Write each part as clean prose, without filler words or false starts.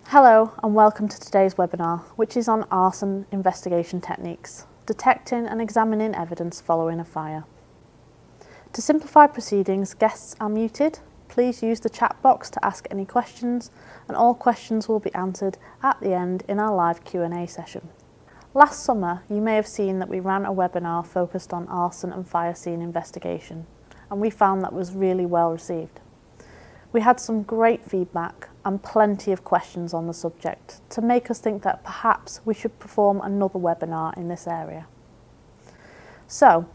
Hello and welcome to today's webinar, which is on arson investigation techniques, detecting and examining evidence following a fire. To simplify proceedings, guests are muted. Please use the chat box to ask any questions, and all questions will be answered at the end in our live Q&A session. Last summer, you may have seen that we ran a webinar focused on arson and fire scene investigation, and we found that was really well received. We had some great feedback and plenty of questions on the subject to make us think that perhaps we should perform another webinar in this area. So,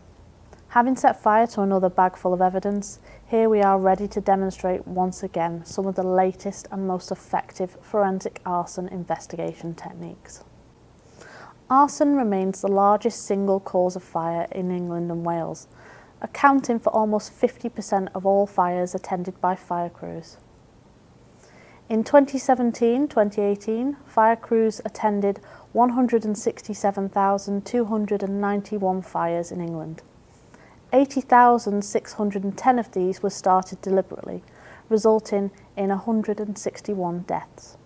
having set fire to another bag full of evidence, here we are ready to demonstrate once again some of the latest and most effective forensic arson investigation techniques. Arson remains the largest single cause of fire in England and Wales, accounting for almost 50% of all fires attended by fire crews. In 2017-2018, fire crews attended 167,291 fires in England. 80,610 of these were started deliberately, resulting in 161 deaths.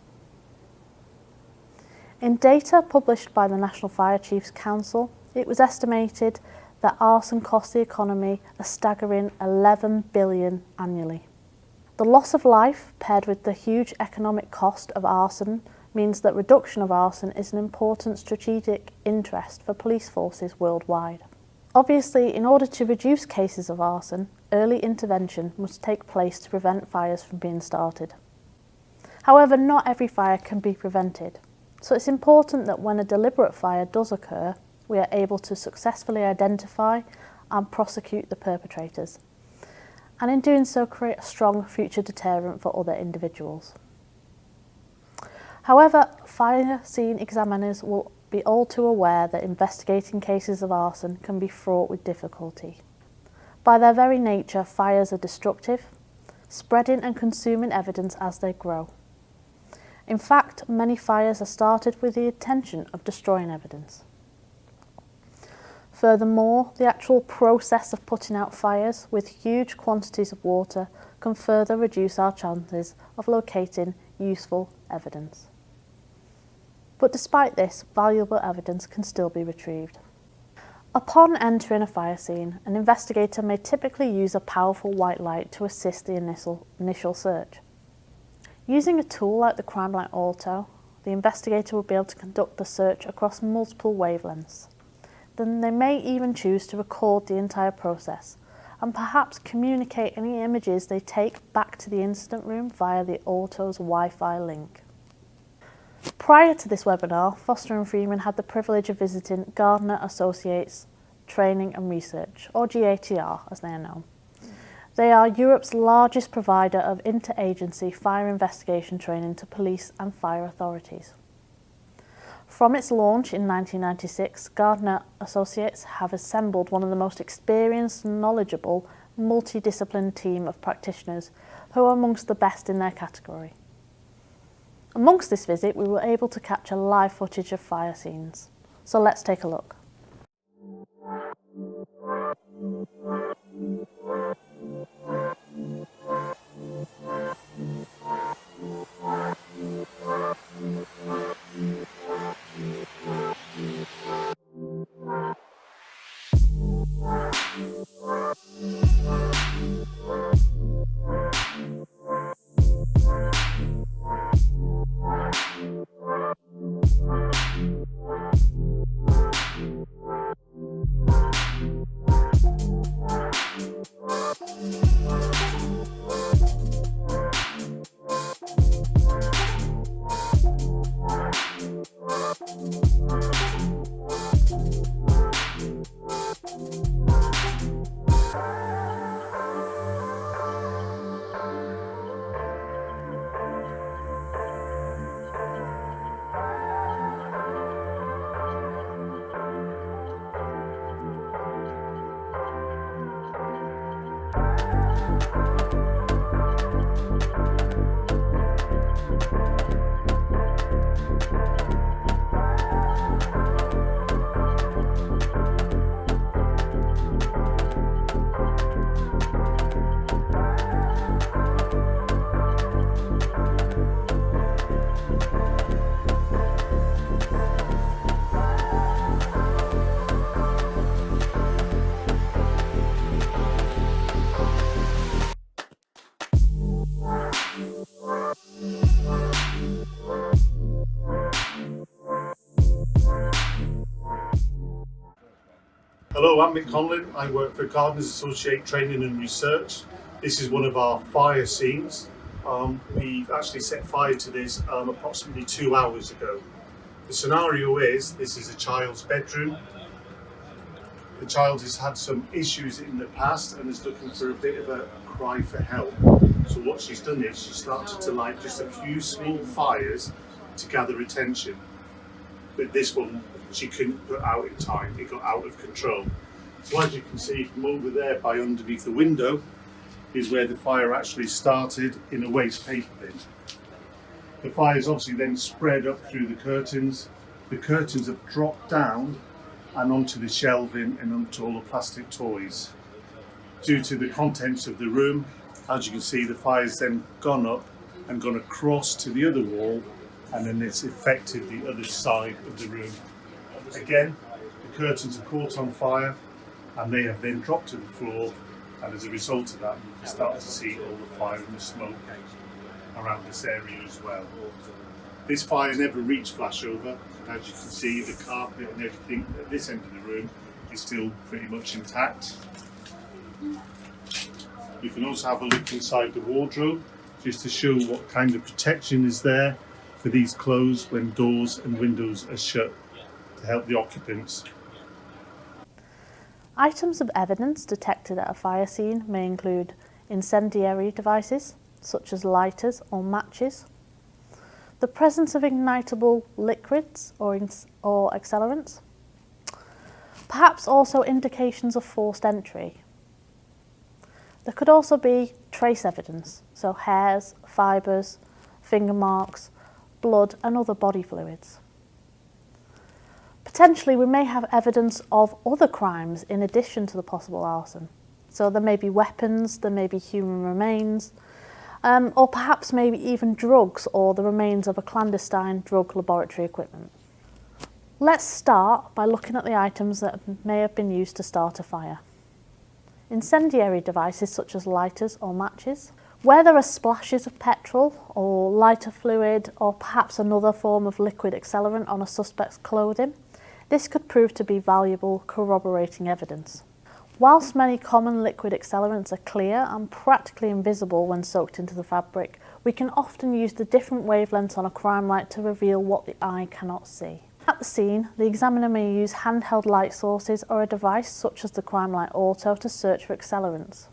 In data published by the National Fire Chiefs Council, it was estimated that arson costs the economy a staggering $11 billion annually. The loss of life, paired with the huge economic cost of arson, means that reduction of arson is an important strategic interest for police forces worldwide. Obviously, in order to reduce cases of arson, early intervention must take place to prevent fires from being started. However, not every fire can be prevented, so it's important that when a deliberate fire does occur, we are able to successfully identify and prosecute the perpetrators, and in doing so create a strong future deterrent for other individuals. However, fire scene examiners will be all too aware that investigating cases of arson can be fraught with difficulty. By their very nature, fires are destructive, spreading and consuming evidence as they grow. In fact, many fires are started with the intention of destroying evidence. Furthermore, the actual process of putting out fires with huge quantities of water can further reduce our chances of locating useful evidence. But despite this, valuable evidence can still be retrieved. Upon entering a fire scene, an investigator may typically use a powerful white light to assist the initial search. Using a tool like the Crime Light Auto, the investigator will be able to conduct the search across multiple wavelengths. Then they may even choose to record the entire process and perhaps communicate any images they take back to the incident room via the Auto's Wi-Fi link. Prior to this webinar, Foster and Freeman had the privilege of visiting Gardner Associates Training and Research, or GATR as they are known. They are Europe's largest provider of interagency fire investigation training to police and fire authorities. From its launch in 1996, Gardner Associates have assembled one of the most experienced and knowledgeable multidisciplinary team of practitioners who are amongst the best in their category. Amongst this visit, we were able to capture live footage of fire scenes. So let's take a look. Hello, I'm Mick Conlon. I work for Gardeners Associate Training and Research. This is one of our fire scenes. We've actually set fire to this approximately 2 hours ago. The scenario is, this is a child's bedroom. The child has had some issues in the past and is looking for a bit of a cry for help. So what she's done is she started to light just a few small fires to gather attention. But this one she couldn't put out in time, it got out of control. So as you can see from over there by underneath the window is where the fire actually started in a waste paper bin. The fire's obviously then spread up through the curtains have dropped down and onto the shelving and onto all the plastic toys. Due to the contents of the room, as you can see, the fire's then gone up and gone across to the other wall, and then it's affected the other side of the room. Again, the curtains are caught on fire and they have then dropped to the floor, and as a result of that you can start to see all the fire and the smoke around this area as well. This fire never reached flashover, and as you can see the carpet and everything at this end of the room is still pretty much intact. You can also have a look inside the wardrobe just to show what kind of protection is there for these clothes when doors and windows are shut to help the occupants. Items of evidence detected at a fire scene may include incendiary devices, such as lighters or matches, the presence of ignitable liquids or accelerants, perhaps also indications of forced entry. There could also be trace evidence, so hairs, fibres, finger marks, blood and other body fluids. Potentially we may have evidence of other crimes in addition to the possible arson. So there may be weapons, there may be human remains, or perhaps maybe even drugs or the remains of a clandestine drug laboratory equipment. Let's start by looking at the items that may have been used to start a fire. Incendiary devices such as lighters or matches. Where there are splashes of petrol or lighter fluid or perhaps another form of liquid accelerant on a suspect's clothing, this could prove to be valuable corroborating evidence. Whilst many common liquid accelerants are clear and practically invisible when soaked into the fabric, we can often use the different wavelengths on a crime light to reveal what the eye cannot see. At the scene, the examiner may use handheld light sources or a device such as the Crime Light Auto to search for accelerants.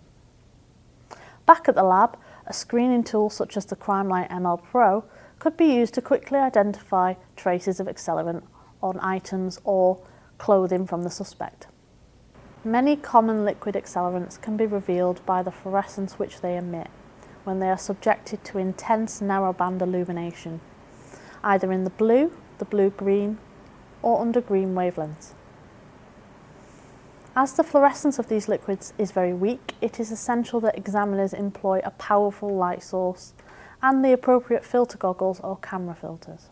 Back at the lab, a screening tool such as the Crime Light ML Pro could be used to quickly identify traces of accelerant on items or clothing from the suspect. Many common liquid accelerants can be revealed by the fluorescence which they emit when they are subjected to intense narrowband illumination, either in the blue-green or under green wavelengths. As the fluorescence of these liquids is very weak, it is essential that examiners employ a powerful light source and the appropriate filter goggles or camera filters.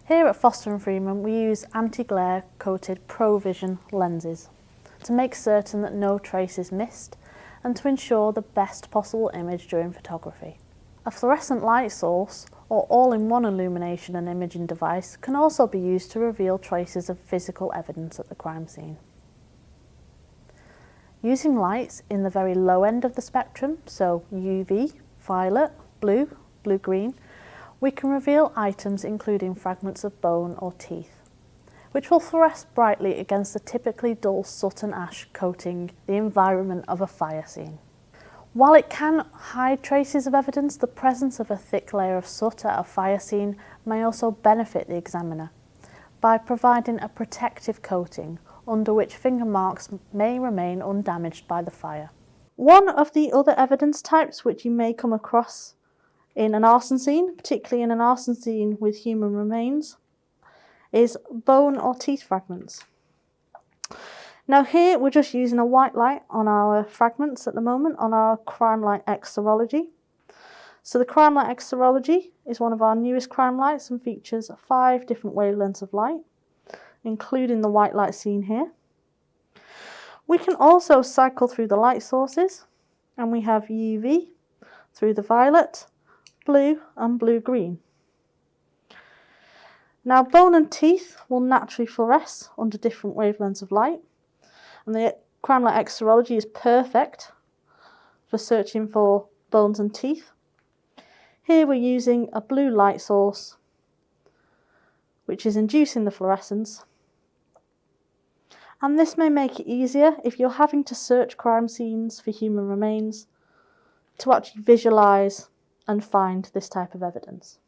Here at Foster & Freeman we use anti-glare coated ProVision lenses to make certain that no trace is missed and to ensure the best possible image during photography. A fluorescent light source or all-in-one illumination and imaging device can also be used to reveal traces of physical evidence at the crime scene. Using lights in the very low end of the spectrum, so UV, violet, blue, blue-green, we can reveal items including fragments of bone or teeth, which will fluoresce brightly against the typically dull soot and ash coating the environment of a fire scene. While it can hide traces of evidence, the presence of a thick layer of soot at a fire scene may also benefit the examiner by providing a protective coating under which finger marks may remain undamaged by the fire. One of the other evidence types which you may come across in an arson scene, particularly in an arson scene with human remains, is bone or teeth fragments. Now here we're just using a white light on our fragments at the moment on our Crime Light X Serology. So the Crime Light X Serology is one of our newest crime lights and features 5 different wavelengths of light, including the white light seen here. We can also cycle through the light sources, and we have UV through the violet, blue and blue-green. Now, bone and teeth will naturally fluoresce under different wavelengths of light, and the crime light X serology is perfect for searching for bones and teeth. Here we're using a blue light source, which is inducing the fluorescence, and this may make it easier if you're having to search crime scenes for human remains to actually visualise and find this type of evidence.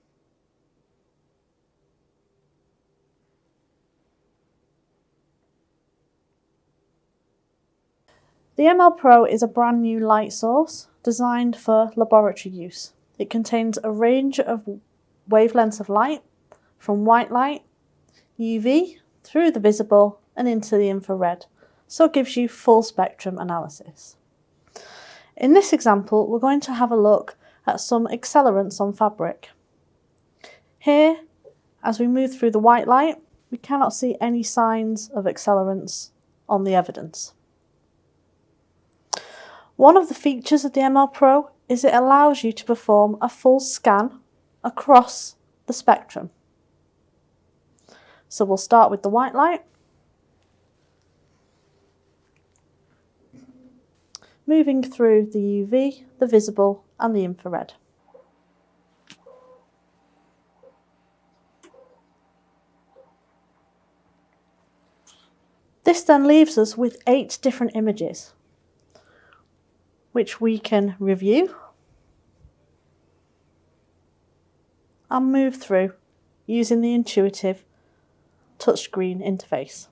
The ML Pro is a brand new light source designed for laboratory use. It contains a range of wavelengths of light, from white light, UV, through the visible and into the infrared, so it gives you full spectrum analysis. In this example, we're going to have a look at some accelerants on fabric. Here, as we move through the white light, we cannot see any signs of accelerants on the evidence. One of the features of the ML Pro is it allows you to perform a full scan across the spectrum. So we'll start with the white light, moving through the UV, the visible and the infrared. This then leaves us with 8 different images, which we can review and move through using the intuitive touchscreen interface.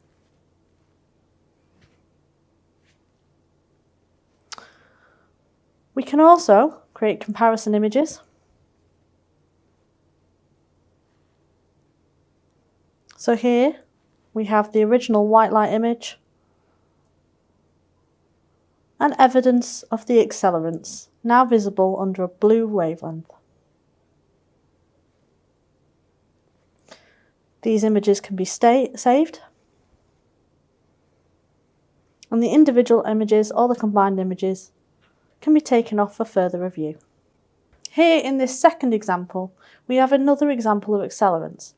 We can also create comparison images. So here we have the original white light image and evidence of the accelerants, now visible under a blue wavelength. These images can be saved, and the individual images or the combined images can be taken off for further review. Here in this second example, we have another example of accelerants,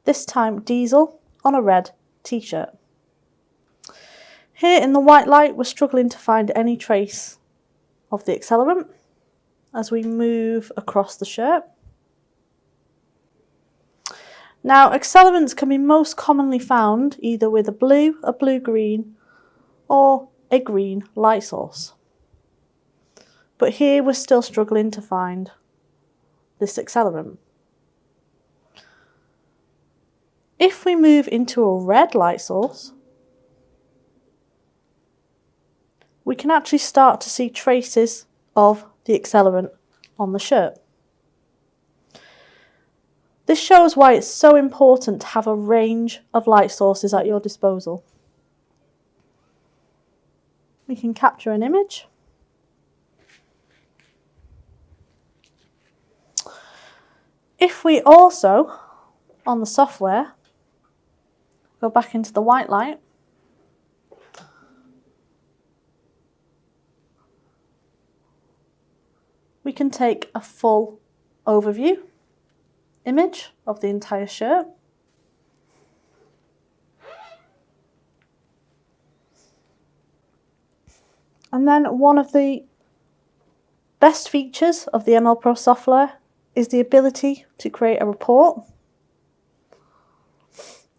this time diesel on a red t-shirt. Here in the white light, we're struggling to find any trace of the accelerant as we move across the shirt. Now, accelerants can be most commonly found either with a blue-green, or a green light source. But here we're still struggling to find this accelerant. If we move into a red light source, we can actually start to see traces of the accelerant on the shirt. This shows why it's so important to have a range of light sources at your disposal. We can capture an image. If we also, on the software, go back into the white light, we can take a full overview image of the entire shirt. And then one of the best features of the ML Pro software is the ability to create a report.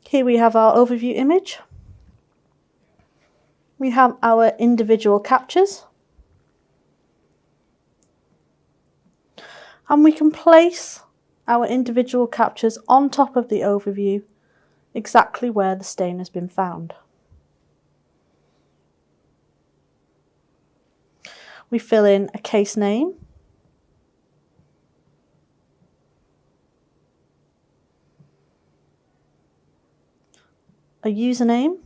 Here we have our overview image. We have our individual captures. And we can place our individual captures on top of the overview exactly where the stain has been found. We fill in a case name, a username,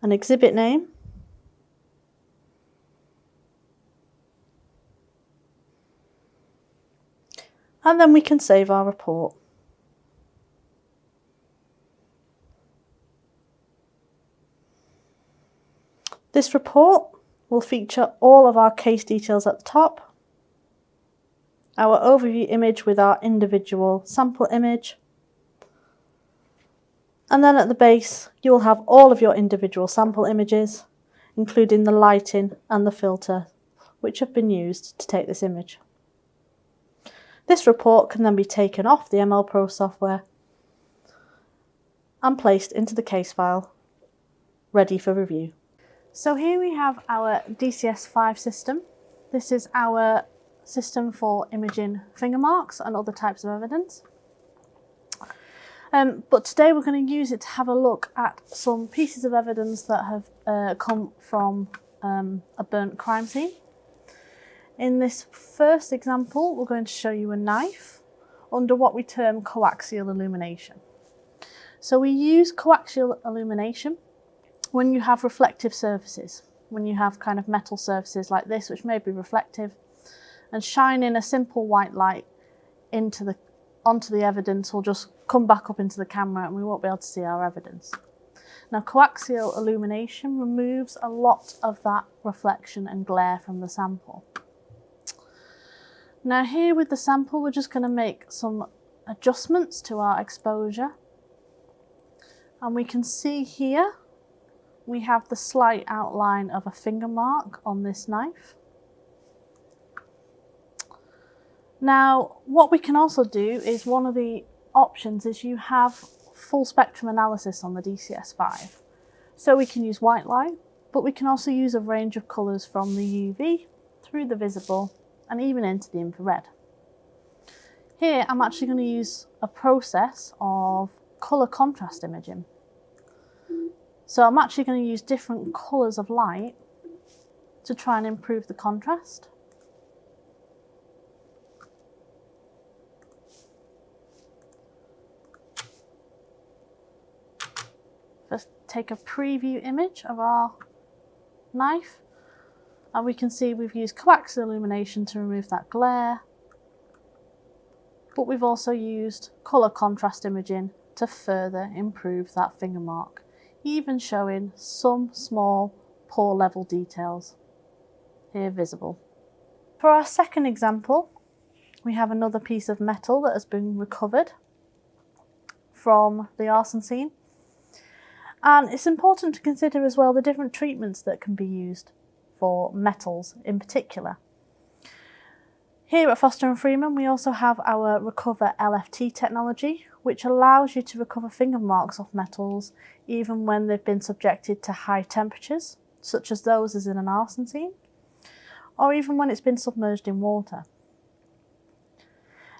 an exhibit name, and then we can save our report. This report will feature all of our case details at the top our overview image with our individual sample image. And then at the base, you will have all of your individual sample images, including the lighting and the filter, which have been used to take this image. This report can then be taken off the ML Pro software and placed into the case file, ready for review. So here we have our DCS5 system. This is our system for imaging finger marks and other types of evidence. But today we're going to use it to have a look at some pieces of evidence that have come from a burnt crime scene. In this first example, we're going to show you a knife under what we term coaxial illumination. So we use coaxial illumination when you have reflective surfaces, when you have kind of metal surfaces like this, which may be reflective, and shining a simple white light onto the evidence will just come back up into the camera and we won't be able to see our evidence. Now, coaxial illumination removes a lot of that reflection and glare from the sample. Now here with the sample, we're just going to make some adjustments to our exposure. And we can see here, we have the slight outline of a finger mark on this knife. Now, what we can also do is one of the options is you have full spectrum analysis on the DCS5. So we can use white light, but we can also use a range of colours from the UV through the visible and even into the infrared. Here, I'm actually going to use a process of colour contrast imaging. So I'm actually going to use different colours of light to try and improve the contrast. Let's take a preview image of our knife, and we can see we've used coaxial illumination to remove that glare, but we've also used colour contrast imaging to further improve that finger mark, even showing some small pore level details here visible. For our second example, we have another piece of metal that has been recovered from the arson scene. And it's important to consider as well the different treatments that can be used for metals in particular. Here at Foster & Freeman, we also have our Recover LFT technology, which allows you to recover finger marks off metals even when they've been subjected to high temperatures, such as those as in an arson scene, or even when it's been submerged in water.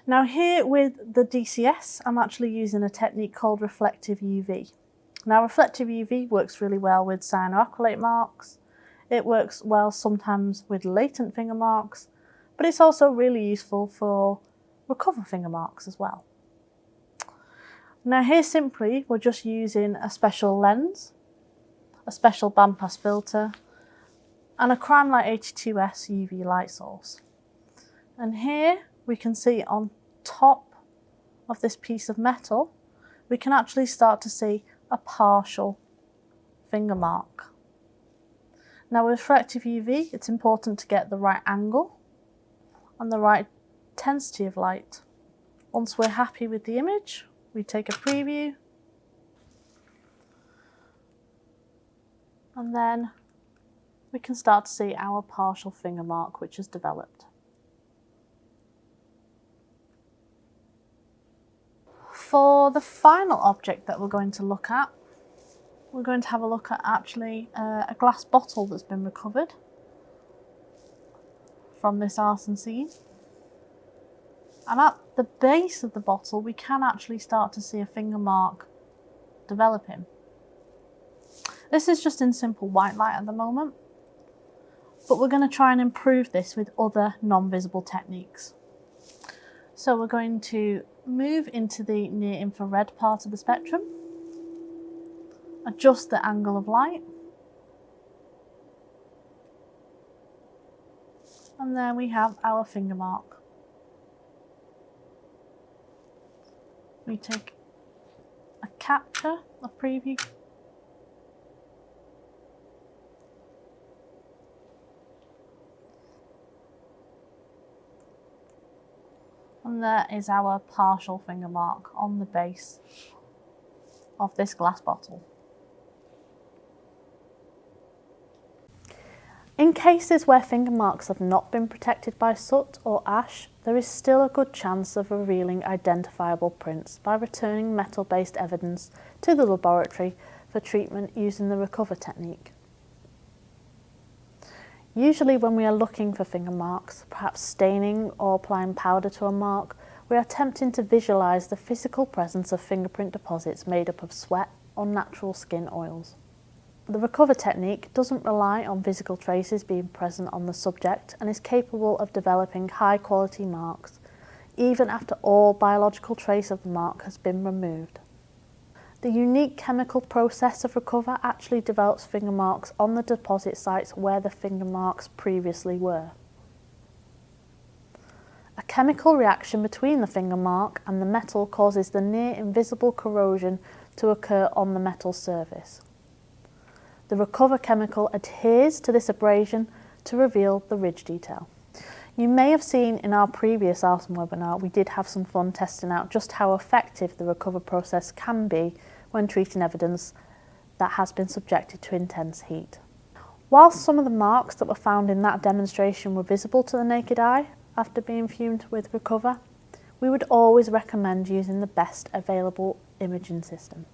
Now here with the DCS, I'm actually using a technique called reflective UV. Now, reflective UV works really well with cyanoacrylate marks. It works well sometimes with latent finger marks, but it's also really useful for recover finger marks as well. Now here simply, we're just using a special lens, a special bandpass filter, and a Crime Light 82S UV light source. And here we can see on top of this piece of metal, we can actually start to see a partial finger mark. Now with reflective UV, it's important to get the right angle and the right intensity of light. Once we're happy with the image, we take a preview, and then we can start to see our partial finger mark which has developed. For the final object that we're going to look at, we're going to have a look at actually a glass bottle that's been recovered from this arson scene. And at the base of the bottle, we can actually start to see a finger mark developing. This is just in simple white light at the moment, but we're going to try and improve this with other non-visible techniques. So we're going to move into the near infrared part of the spectrum, adjust the angle of light, and there we have our finger mark. We take a capture, a preview, And there is our partial finger mark on the base of this glass bottle. In cases where finger marks have not been protected by soot or ash, there is still a good chance of revealing identifiable prints by returning metal-based evidence to the laboratory for treatment using the recover technique. Usually when we are looking for finger marks, perhaps staining or applying powder to a mark, we are attempting to visualise the physical presence of fingerprint deposits made up of sweat or natural skin oils. The recover technique doesn't rely on physical traces being present on the subject and is capable of developing high-quality marks, even after all biological trace of the mark has been removed. The unique chemical process of recover actually develops finger marks on the deposit sites where the finger marks previously were. A chemical reaction between the finger mark and the metal causes the near invisible corrosion to occur on the metal surface. The recover chemical adheres to this abrasion to reveal the ridge detail. You may have seen in our previous Arson webinar we did have some fun testing out just how effective the recover process can be when treating evidence that has been subjected to intense heat. Whilst some of the marks that were found in that demonstration were visible to the naked eye after being fumed with recover, we would always recommend using the best available imaging system.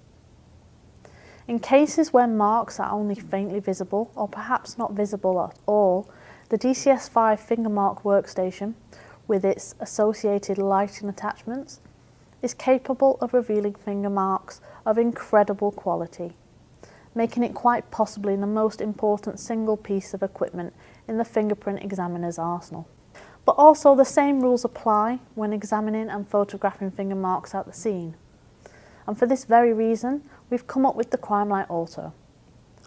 In cases where marks are only faintly visible or perhaps not visible at all, the DCS5 finger mark workstation with its associated lighting attachments is capable of revealing finger marks of incredible quality, making it quite possibly the most important single piece of equipment in the fingerprint examiner's arsenal. But also the same rules apply when examining and photographing finger marks at the scene. And for this very reason, we've come up with the CrimeLight Auto,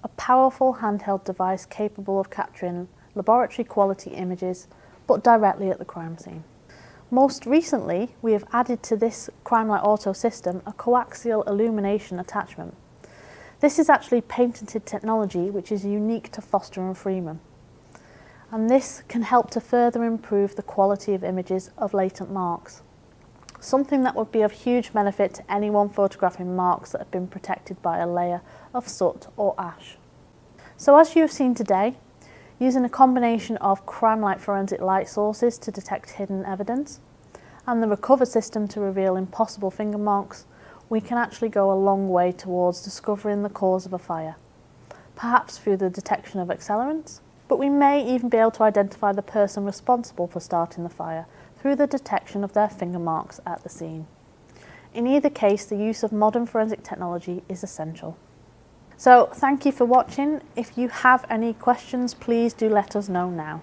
a powerful handheld device capable of capturing laboratory quality images, but directly at the crime scene. Most recently, we have added to this CrimeLight Auto system a coaxial illumination attachment. This is actually patented technology which is unique to Foster and Freeman. And this can help to further improve the quality of images of latent marks, something that would be of huge benefit to anyone photographing marks that have been protected by a layer of soot or ash. So as you have seen today, using a combination of CrimeLight forensic light sources to detect hidden evidence and the recover system to reveal impossible finger marks, we can actually go a long way towards discovering the cause of a fire, perhaps through the detection of accelerants, but we may even be able to identify the person responsible for starting the fire through the detection of their finger marks at the scene. In either case, the use of modern forensic technology is essential. So thank you for watching. If you have any questions, please do let us know now.